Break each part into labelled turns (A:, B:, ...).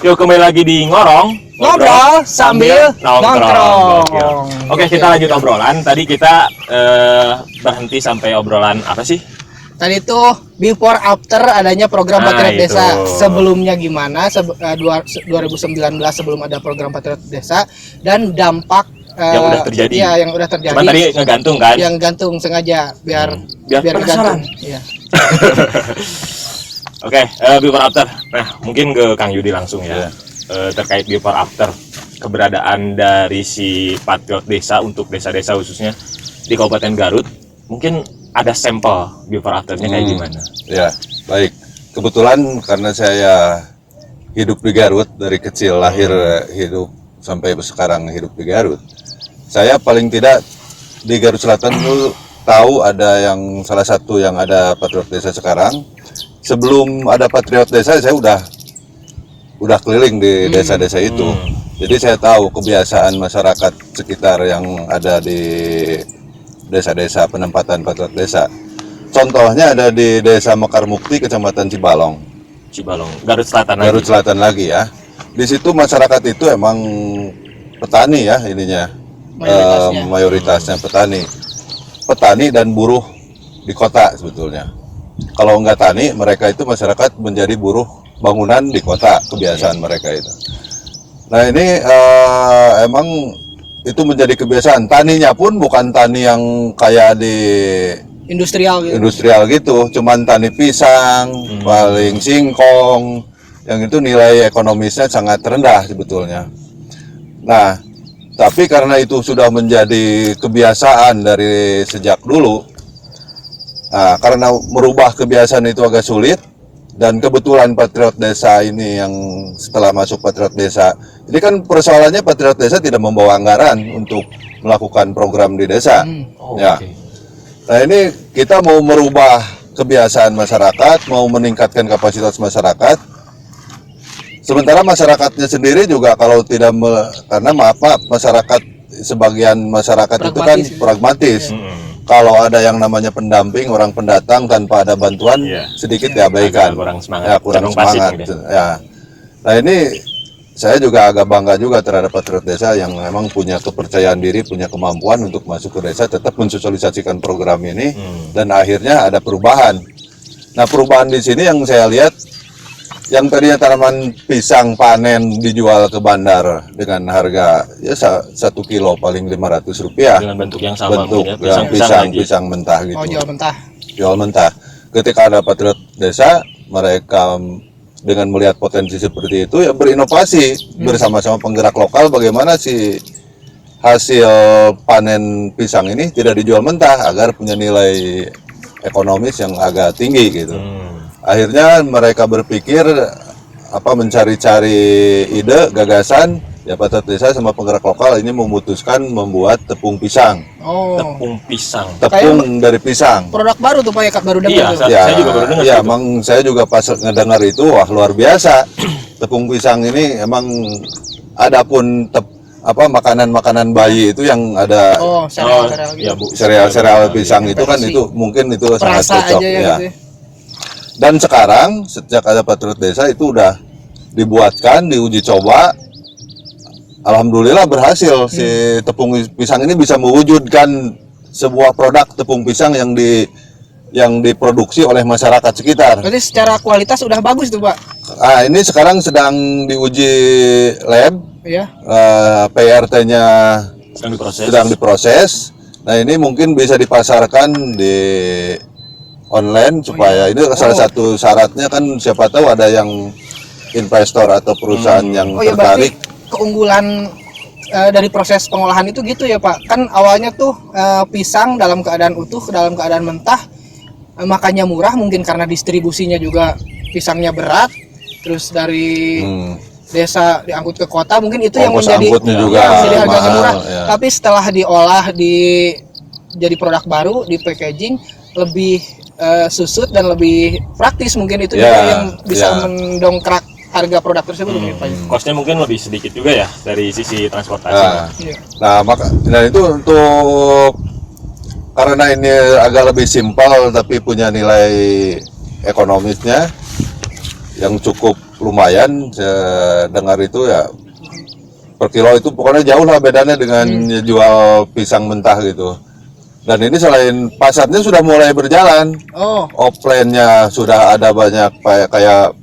A: Yuk kembali lagi di
B: Ngobrol sambil nongkrong.
A: Oke, kita lanjut obrolan. Tadi kita berhenti sampai obrolan apa sih?
B: Tadi tuh before after adanya program Patriot
A: itu.
B: Desa. Sebelumnya gimana? 2019 sebelum ada program Patriot Desa dan dampak
A: Yang udah terjadi.
B: Iya, yang udah terjadi.
A: Cuman tadi ngegantung kan?
B: Yang gantung sengaja biar
A: penasaran.
B: gantung. Iya.
A: Oke, before after. Nah, mungkin ke Kang Yudi langsung ya. Terkait before after keberadaan dari si Patriot Desa untuk desa-desa khususnya di Kabupaten Garut, mungkin ada sampel before afternya kayak gimana?
C: Ya, baik. Kebetulan karena saya hidup di Garut dari kecil, lahir hidup sampai sekarang hidup di Garut. Saya paling tidak di Garut Selatan itu tahu ada yang salah satu yang ada Patriot Desa sekarang. Sebelum ada Patriot Desa saya udah keliling di desa-desa itu. Jadi saya tahu kebiasaan masyarakat sekitar yang ada di desa-desa penempatan Patriot Desa. Contohnya ada di Desa Mekar Mukti, Kecamatan Cibalong,
A: Garut Selatan lagi.
C: Garut Selatan lagi ya. Di situ masyarakat itu emang petani ya ininya. Mayoritasnya petani dan buruh di kota sebetulnya. Kalau nggak tani, mereka itu masyarakat menjadi buruh bangunan di kota, kebiasaan mereka itu. Nah ini emang itu menjadi kebiasaan. Taninya pun bukan tani yang kayak di industrial gitu, cuman tani pisang, paling singkong, yang itu nilai ekonomisnya sangat rendah sebetulnya. Nah, tapi karena itu sudah menjadi kebiasaan dari sejak dulu. Nah, karena merubah kebiasaan itu agak sulit, dan kebetulan Patriot Desa ini yang setelah masuk Patriot Desa, ini kan persoalannya Patriot Desa tidak membawa anggaran untuk melakukan program di desa. Ya.
A: Okay.
C: Nah ini kita mau merubah kebiasaan masyarakat, mau meningkatkan kapasitas masyarakat. Sementara masyarakatnya sendiri juga kalau tidak karena maaf masyarakat sebagian masyarakat itu kan pragmatis. Kalau ada yang namanya pendamping, orang pendatang tanpa ada bantuan, sedikit diabaikan.
A: Kurang semangat.
C: Ya, kurang semangat. Ya. Nah ini saya juga agak bangga juga terhadap Patriot Desa yang memang punya kepercayaan diri, punya kemampuan untuk masuk ke desa, tetap mensosialisasikan program ini, dan akhirnya ada perubahan. Nah perubahan di sini yang saya lihat, yang tadinya tanaman pisang panen dijual ke bandar dengan harga ya 1 kilo paling Rp500
A: dengan bentuk yang sama,
C: bentuk
A: ya,
C: pisang mentah gitu.
B: Oh, jual mentah.
C: Ketika ada Patriot Desa, mereka dengan melihat potensi seperti itu ya berinovasi bersama-sama penggerak lokal bagaimana si hasil panen pisang ini tidak dijual mentah agar punya nilai ekonomis yang agak tinggi gitu. Akhirnya mereka berpikir mencari-cari ide, gagasan, ya Patriot Desa sama penggerak lokal ini memutuskan membuat tepung pisang.
A: Tepung pisang.
C: Tepung dari pisang.
B: Produk baru tuh Pak ya, baru dengar.
A: Iya, saya juga baru dengar.
C: Iya, emang saya juga pas ngedengar itu wah luar biasa. Tepung pisang ini emang ada pun makanan-makanan bayi itu yang ada sereal pisang itu kan itu mungkin itu sangat cocok ya. Gitu. Dan sekarang sejak ada Patriot Desa itu udah dibuatkan, diuji coba. Alhamdulillah berhasil si tepung pisang ini bisa mewujudkan sebuah produk tepung pisang yang diproduksi oleh masyarakat sekitar.
B: Berarti secara kualitas udah bagus tuh Pak.
C: Ini sekarang sedang diuji lab.
B: Iya.
C: PRT-nya sedang diproses. Nah ini mungkin bisa dipasarkan di online supaya ini salah satu syaratnya kan siapa tahu ada yang investor atau perusahaan yang tertarik.
B: Keunggulan dari proses pengolahan itu gitu ya Pak. Kan awalnya tuh pisang dalam keadaan utuh, dalam keadaan mentah, makanya murah mungkin karena distribusinya juga pisangnya berat. Terus dari desa diangkut ke kota mungkin itu yang menjadi harganya murah. Ya. Tapi setelah diolah jadi produk baru, di packaging lebih susut dan lebih praktis mungkin itu juga yang bisa mendongkrak harga produk tersebut.
A: Kosnya mungkin lebih sedikit juga ya dari sisi transportasi.
C: Nah itu untuk karena ini agak lebih simpel tapi punya nilai ekonomisnya yang cukup lumayan. Saya dengar itu ya per kilo itu pokoknya jauh lah bedanya dengan jual pisang mentah gitu. Dan ini selain pasarnya sudah mulai berjalan,
B: Oh,
C: offline-nya sudah ada banyak kayak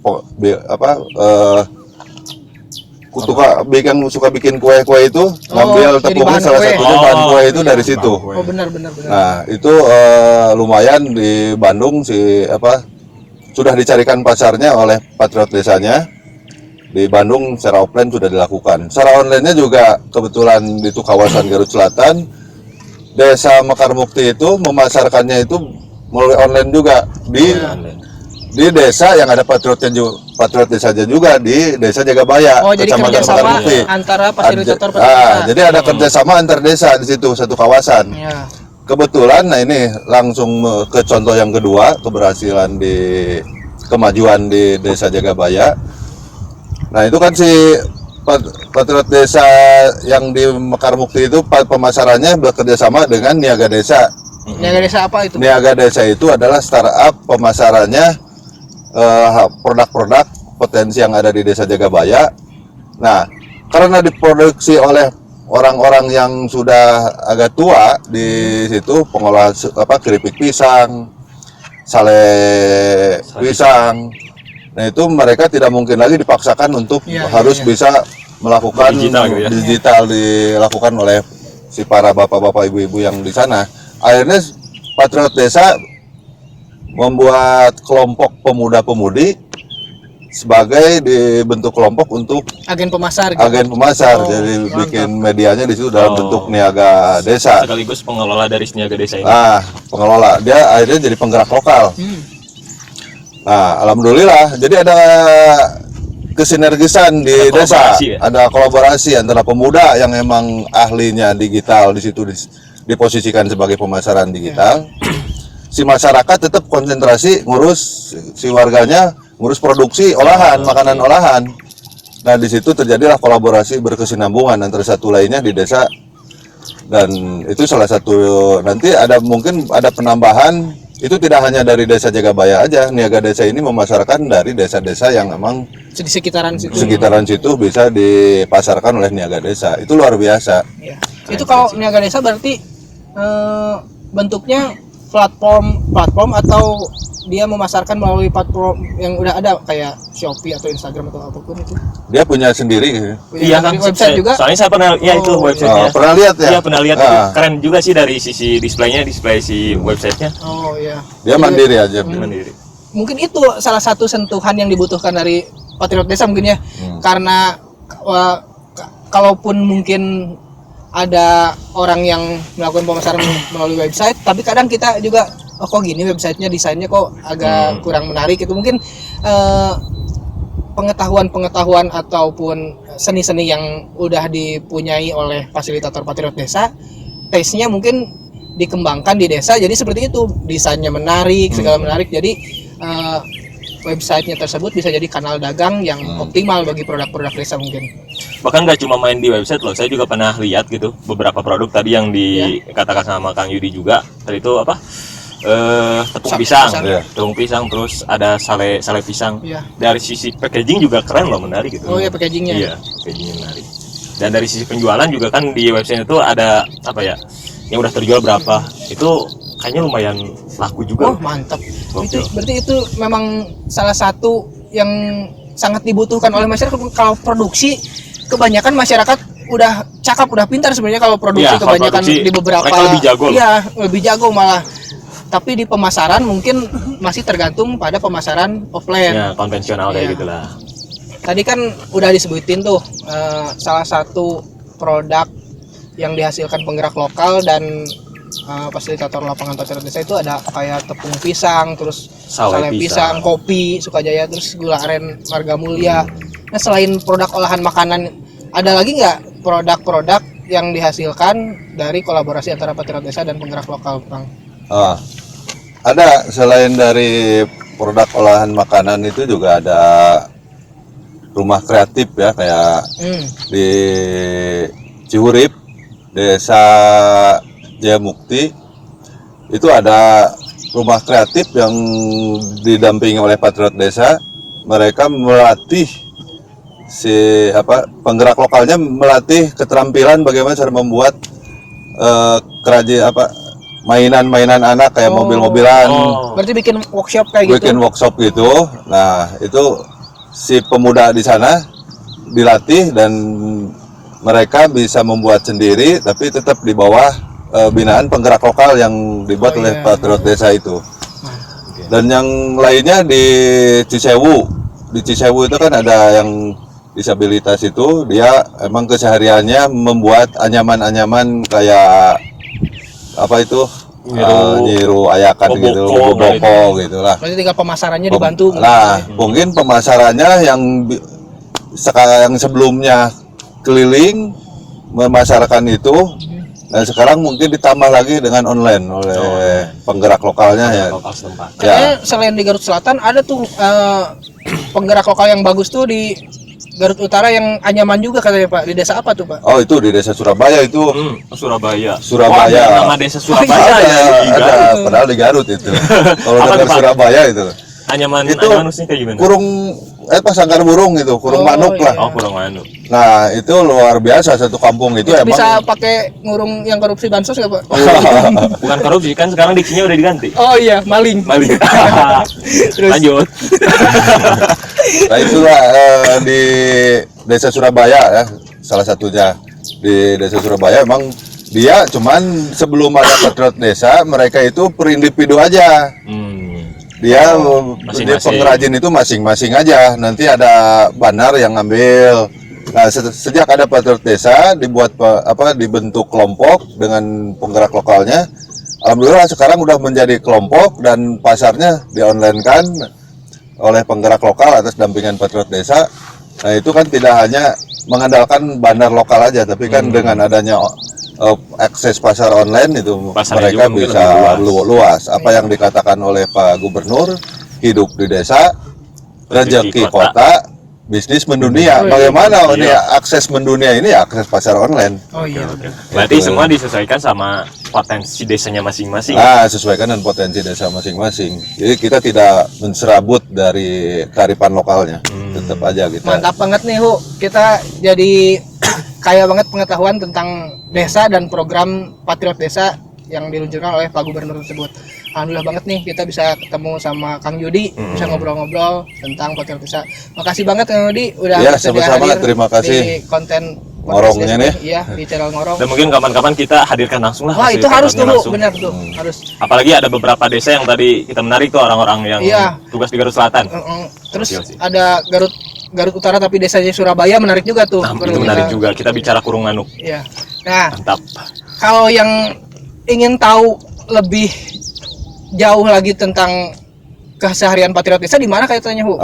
C: yang suka bikin kue-kue itu ngambil
B: jadi
C: tepungnya
B: bahan
C: salah
B: kue.
C: satunya bahan kue itu
A: iya,
C: dari
A: bahan
C: situ.
A: kue.
B: oh benar benar benar.
C: Nah itu lumayan di Bandung sudah dicarikan pasarnya oleh Patriot Desanya. Di Bandung secara offline sudah dilakukan. Secara online-nya juga kebetulan itu kawasan Garut Selatan, Desa Mekar Mukti itu memasarkannya itu melalui online juga di desa yang ada Patriot Desanya juga di Desa Jagabaya.
B: Oh, jadi
C: Kecamatan Mekar
B: kerjasama
C: Mukti.
B: antara fasilitator desa.
C: Jadi ada kerjasama antar desa di situ satu kawasan.
B: Ya.
C: Kebetulan, nah ini langsung ke contoh yang kedua, keberhasilan kemajuan di Desa Jagabaya. Nah itu kan si Patriot Desa yang di Mekar Mukti itu pemasarannya bekerja sama dengan Niaga Desa.
B: Niaga desa apa itu?
C: Niaga Desa itu adalah startup pemasarannya produk-produk potensi yang ada di Desa Jagabaya. Nah karena diproduksi oleh orang-orang yang sudah agak tua di situ, pengolah keripik pisang, sale pisang. Nah itu mereka tidak mungkin lagi dipaksakan untuk harus bisa melakukan digital dilakukan oleh si para bapak-bapak ibu-ibu yang di sana. Akhirnya Patriot Desa membuat kelompok pemuda-pemudi sebagai dibentuk kelompok untuk
B: Agen pemasar. Gitu.
C: Agen pemasar.
B: Oh,
C: Jadi
B: mantap.
C: bikin medianya di situ dalam bentuk niaga desa.
A: Sekaligus pengelola dari niaga desa ini.
C: Nah, pengelola dia akhirnya jadi penggerak lokal. Nah, alhamdulillah, jadi ada kesinergisan di desa, ada kolaborasi antara pemuda yang emang ahlinya digital di situ diposisikan sebagai pemasaran digital. Si masyarakat tetap konsentrasi ngurus si warganya, ngurus produksi olahan, makanan olahan. Nah, di situ terjadilah kolaborasi berkesinambungan antara satu lainnya di desa. Dan itu salah satu, nanti mungkin ada penambahan. Itu tidak hanya dari Desa Jagabaya aja, Niaga Desa ini memasarkan dari desa-desa yang memang
B: di sekitaran situ.
C: Sekitaran situ bisa dipasarkan oleh Niaga Desa. Itu luar biasa.
B: Ya. Itu kalau niaga desa berarti bentuknya platform atau dia memasarkan melalui platform yang udah ada kayak Shopee atau Instagram atau apapun itu.
C: Dia punya sendiri.
A: Iya kan,
B: website juga.
A: Soalnya saya pernah itu websitenya.
C: Pernah lihat ya?
A: Iya pernah lihat. Itu keren juga sih dari sisi display si websitenya.
B: Oh iya.
C: Dia mandiri aja.
A: Mandiri.
B: Mungkin itu salah satu sentuhan yang dibutuhkan dari Patriot Desa mungkin ya. Karena kalaupun mungkin ada orang yang melakukan pemasaran melalui website, tapi kadang kita juga kok gini websitenya desainnya kok agak kurang menarik itu mungkin pengetahuan ataupun seni-seni yang udah dipunyai oleh fasilitator Patriot Desa, taste-nya mungkin dikembangkan di desa jadi seperti itu, desainnya menarik, segala menarik, jadi websitenya tersebut bisa jadi kanal dagang yang optimal bagi produk-produk desa mungkin.
A: Bahkan nggak cuma main di website loh, saya juga pernah lihat gitu beberapa produk tadi yang dikatakan sama Kang Yudi juga. Tadi itu apa? Tepung pisang, tepung pisang, terus ada sale pisang. Dari sisi packaging juga keren loh, menarik gitu.
B: Oh ya packagingnya.
A: Iya, packagingnya menarik. Dan dari sisi penjualan juga kan di website itu ada apa ya? Yang udah terjual berapa? Itu kayaknya lumayan laku juga.
B: Oh mantap. Itu berarti itu memang salah satu yang sangat dibutuhkan oleh masyarakat. Kalau produksi kebanyakan masyarakat udah cakap, udah pintar sebenarnya kalau produksi kebanyakan produksi, di beberapa.
A: Mereka lebih jago.
B: Iya, lebih jago malah. Tapi di pemasaran mungkin masih tergantung pada pemasaran offline.
A: Ya, konvensional kayak gitulah.
B: Tadi kan udah disebutin tuh salah satu produk yang dihasilkan penggerak lokal dan fasilitator lapangan Patriot Desa itu ada kayak tepung pisang, terus sale pisang, kopi Sukajaya, terus gula aren Marga Mulia. Nah selain produk olahan makanan, ada lagi nggak produk-produk yang dihasilkan dari kolaborasi antara Patriot Desa dan penggerak lokal, Bang?
C: Ada, selain dari produk olahan makanan itu juga ada rumah kreatif ya, kayak di Cihurip, Desa Jayamukti, itu ada rumah kreatif yang didampingi oleh Patriot Desa. mereka melatih penggerak lokalnya melatih keterampilan bagaimana cara membuat mainan-mainan anak kayak mobil-mobilan.
B: Berarti bikin workshop kayak
C: bikin
B: gitu.
C: workshop gitu. Nah, itu si pemuda di sana dilatih dan mereka bisa membuat sendiri tapi tetap di bawah binaan penggerak lokal yang dibuat oleh Patriot Desa itu. Dan yang lainnya di Cisewu. Di Cisewu itu kan ada yang disabilitas itu, dia emang kesehariannya membuat anyaman-anyaman kayak apa itu nyiru ayakan gitu, boboko gitu lah.
B: Berarti tinggal pemasarannya dibantu.
C: Nah, mungkin pemasarannya yang sekarang sebelumnya keliling memasarkan itu, dan sekarang mungkin ditambah lagi dengan online oleh penggerak lokalnya ya.
A: Lokal setempat.
B: Kayaknya selain di Garut Selatan ada tuh penggerak lokal yang bagus tuh di Garut Utara yang anyaman juga katanya Pak. Di desa apa tuh Pak?
C: Oh, itu di desa Surabaya itu.
A: Surabaya.
C: Surabaya.
A: Oh, ada nama desa Surabaya
C: Ada,
A: ya.
C: ada, padahal di Garut itu. Kalau
A: Apa
C: dengar
A: tuh, Pak?
C: Surabaya itu.
A: Anyaman
C: Itu
A: manusia kayak gimana?
C: Kurung sangkar burung itu, kurung manuk lah.
A: Oh, kurang manuk.
C: Nah, itu luar biasa satu kampung itu emang.
B: Bisa pakai ngurung yang korupsi bansos nggak Pak?
A: Bukan korupsi kan sekarang diksinya udah diganti.
B: Oh iya, maling.
A: Maling.
B: Terus
A: Lanjut.
C: Nah, itulah di desa Surabaya ya, salah satunya di desa Surabaya emang dia cuman sebelum ada Patriot Desa mereka itu per individu aja. Dia pengrajin itu masing-masing aja. Nanti ada banner yang ngambil. Nah, sejak ada Patriot Desa dibentuk kelompok dengan penggerak lokalnya. Alhamdulillah sekarang udah menjadi kelompok dan pasarnya di-online-kan oleh penggerak lokal atas dampingan Patriot Desa. Nah, itu kan tidak hanya mengandalkan banner lokal aja, tapi kan dengan adanya akses pasar online itu
A: Pasarnya
C: mereka
A: juga mungkin
C: bisa
A: lebih
C: luas. Apa yang dikatakan oleh Pak Gubernur, hidup di desa, rezeki kota, bisnis mendunia. Bagaimana ini akses mendunia ini akses pasar online?
B: Oh iya.
A: Berarti semua disesuaikan sama potensi desanya masing-masing.
C: Nah, sesuaikan dengan potensi desa masing-masing. Jadi kita tidak menserabut dari kearifan lokalnya. Tetap aja kita.
B: Mantap banget nih Hu. Kita jadi kaya banget pengetahuan tentang desa dan program Patriot Desa yang diluncurkan oleh Pak Gubernur tersebut. Alhamdulillah banget nih kita bisa ketemu sama Kang Yudi, bisa ngobrol-ngobrol tentang Patriot Desa. Makasih banget Kang Yudi udah
C: Ya,
B: bersedia
C: sama-sama.
B: hadir
C: Terima kasih.
B: di konten
C: Ngorongnya nih.
B: Iya, di channel Ngorong.
A: Dan mungkin kapan-kapan kita hadirkan langsung lah.
B: Wah,
A: hasil
B: itu harus
A: reportnya
B: tuh,
A: langsung.
B: benar tuh. Harus.
A: Apalagi ada beberapa desa yang tadi kita menarik tuh orang-orang yang tugas di Garut Selatan.
B: Terus
A: Oke.
B: ada Garut Utara tapi desanya Surabaya menarik juga tuh.
A: Nah, itu menarik juga. Kita bicara kurung manuk.
B: Iya. Nah,
A: Mantap.
B: kalau yang ingin tahu lebih jauh lagi tentang keseharian Patriot Desa di mana kaitannya, Hu?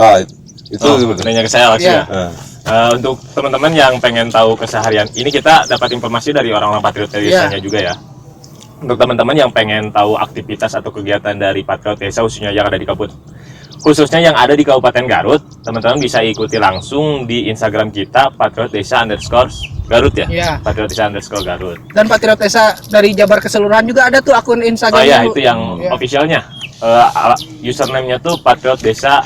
C: Itu
A: Nanya ke saya langsung
B: Iya.
A: ya. Untuk teman-teman yang pengen tahu keseharian ini, kita dapat informasi dari orang-orang Patriot Desanya juga ya. Untuk teman-teman yang pengen tahu aktivitas atau kegiatan dari Patriot Desa khususnya yang ada di Kabupaten Garut, teman-teman bisa ikuti langsung di Instagram kita Patriot Desa _Garut ya.
B: Iya.
A: Patriot Desa _Garut.
B: Dan Patriot Desa dari Jabar keseluruhan juga ada tuh akun
A: Oh
B: Instagramnya.
A: ya,
B: Hu.
A: itu yang
B: Iya.
A: officialnya. Username-nya tuh Patriot Desa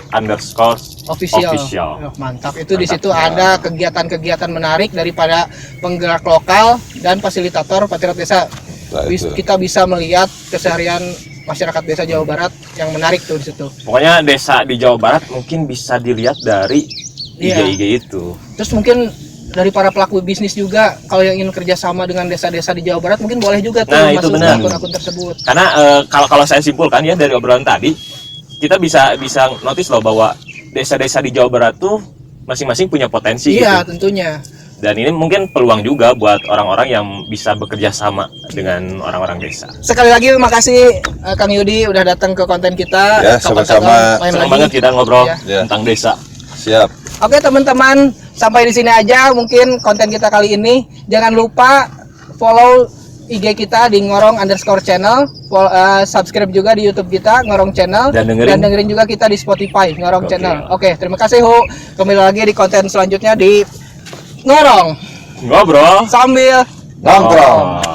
B: Official. Oh, mantap. Itu di situ ada kegiatan-kegiatan menarik daripada penggerak lokal dan fasilitator Patriot Desa.
C: Nah, itu.
B: Kita bisa melihat keseharian masyarakat desa Jawa Barat yang menarik tuh di situ.
A: Pokoknya desa di Jawa Barat mungkin bisa dilihat dari
B: Iya.
A: IG itu.
B: Terus mungkin dari para pelaku bisnis juga kalau yang ingin kerjasama dengan desa-desa di Jawa Barat mungkin boleh juga tuh
A: Nah, itu
B: masuk ke
A: benar.
B: akun-akun tersebut.
A: Karena kalau saya simpulkan ya dari obrolan tadi, kita bisa notice loh bahwa desa-desa di Jawa Barat tuh masing-masing punya potensi
B: Iya,
A: gitu.
B: tentunya.
A: Dan ini mungkin peluang juga buat orang-orang yang bisa bekerja sama dengan orang-orang desa.
B: Sekali lagi makasih Kang Yudi udah datang ke konten kita.
C: Ya,
B: Kapan-kapan
C: sama-sama.
B: main
A: Senang
B: lagi.
A: banget kita ngobrol
B: Iya.
A: tentang desa.
C: Siap.
B: Oke teman-teman, sampai di sini aja mungkin konten kita kali ini. Jangan lupa follow IG kita di ngorong_channel, subscribe juga di YouTube kita Ngorong Channel,
A: Dan dengerin
B: juga kita di Spotify Ngorong
A: Oke.
B: Channel. Oke, terima kasih Hu. Kembali lagi di konten selanjutnya di Ngorong
A: Ngobrol
B: sambil
C: Nongkrong.